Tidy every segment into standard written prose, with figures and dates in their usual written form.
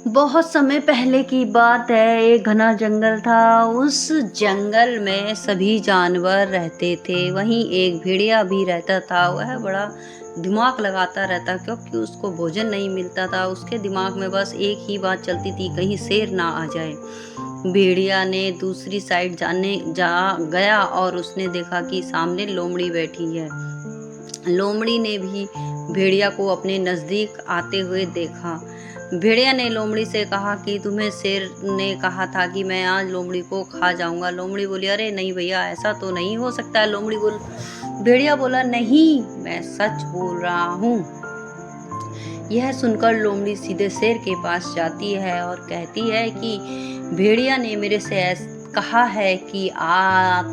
बहुत समय पहले की बात है, एक घना जंगल था। उस जंगल में सभी जानवर रहते थे। वहीं एक भेड़िया भी रहता था। वह बड़ा दिमाग लगाता रहता, क्योंकि उसको भोजन नहीं मिलता था। उसके दिमाग में बस एक ही बात चलती थी, कहीं शेर ना आ जाए। भेड़िया ने दूसरी साइड जा गया और उसने देखा कि सामने लोमड़ी बैठी है। लोमड़ी ने भी भेड़िया को अपने नजदीक आते हुए देखा। भेड़िया ने लोमड़ी से कहा कि तुम्हें शेर ने कहा था कि मैं आज लोमड़ी को खा जाऊंगा। लोमड़ी बोली, अरे नहीं भैया, ऐसा तो नहीं हो सकता है। भेड़िया बोला, नहीं, मैं सच बोल रहा हूँ। यह सुनकर लोमड़ी सीधे शेर के पास जाती है और कहती है कि भेड़िया ने मेरे से कहा है कि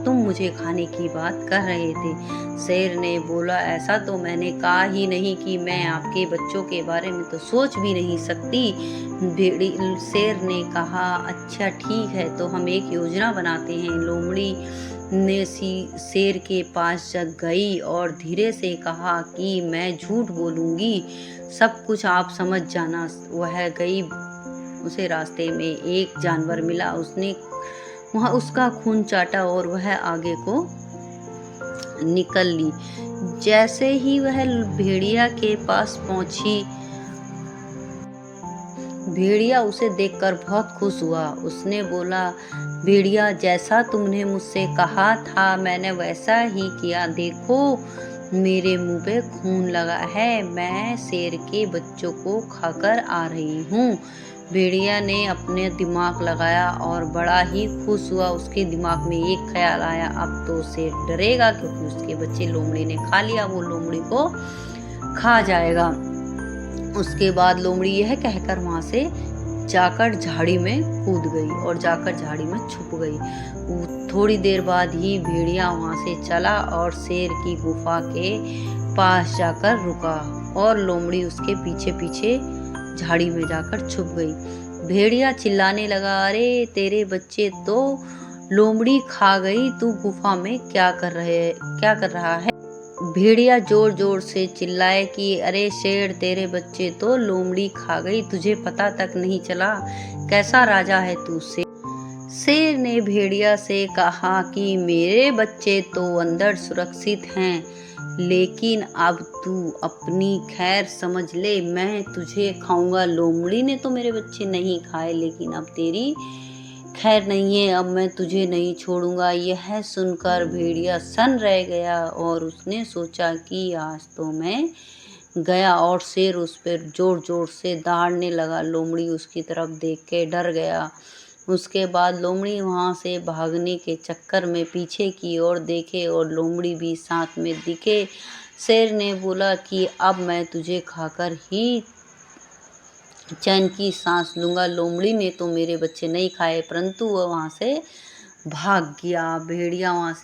तुम मुझे खाने की बात कर रहे थे। शेर ने बोला, ऐसा तो मैंने कहा ही नहीं, कि मैं आपके बच्चों के बारे में तो सोच भी नहीं सकती। शेर ने कहा, अच्छा ठीक है, तो हम एक योजना बनाते हैं। लोमड़ी ने शेर के पास जग गई और धीरे से कहा कि मैं झूठ बोलूंगी, सब कुछ आप समझ जाना। वह गई। उसे रास्ते में एक जानवर मिला। उसने वहाँ उसका खून चाटा और वह आगे को निकल ली। जैसे ही वह भेड़िया के पास पहुंची, भेड़िया उसे देखकर बहुत खुश हुआ। उसने बोला, भेड़िया, जैसा तुमने मुझसे कहा था मैंने वैसा ही किया। देखो, मेरे मुंह पे खून लगा है। मैं शेर के बच्चों को खाकर आ रही हूँ। भेड़िया ने अपने दिमाग लगाया और बड़ा ही खुश हुआ। उसके दिमाग में एक ख्याल आया, अब तो शेर डरेगा, क्योंकि उसके बच्चे लोमड़ी ने खा लिया, वो लोमड़ी को खा जाएगा। उसके बाद लोमड़ी यह कहकर वहां से जाकर झाड़ी में कूद गई और जाकर झाड़ी में छुप गई। थोड़ी देर बाद ही भेड़िया वहां से चला और शेर की गुफा के पास जाकर रुका और लोमड़ी उसके पीछे पीछे झाड़ी में जाकर छुप गई। भेड़िया चिल्लाने लगा, अरे तेरे बच्चे तो लोमड़ी खा गई, तू गुफा में क्या कर रहा है। भेड़िया जोर जोर से चिल्लाए कि अरे शेर, तेरे बच्चे तो लोमड़ी खा गई, तुझे पता तक नहीं चला, कैसा राजा है तू। शेर ने भेड़िया से कहा कि मेरे बच्चे तो अंदर सुरक्षित हैं, लेकिन अब तू अपनी खैर समझ ले, मैं तुझे खाऊंगा। लोमड़ी ने तो मेरे बच्चे नहीं खाए, लेकिन अब तेरी खैर नहीं है, अब मैं तुझे नहीं छोड़ूंगा। यह सुनकर भेड़िया सन्न रह गया और उसने सोचा कि आज तो मैं गया, और शेर उस पर जोर जोर से दहाड़ने लगा। लोमड़ी उसकी तरफ देख के डर गया। उसके बाद लोमड़ी वहां से भागने के चक्कर में पीछे की ओर देखे और लोमड़ी भी साथ में दिखे। शेर ने बोला कि अब मैं तुझे खाकर ही चैन की सांस लूंगा। लोमड़ी ने तो मेरे बच्चे नहीं खाए, परंतु वह वहां से भाग गया। भेड़िया वहां से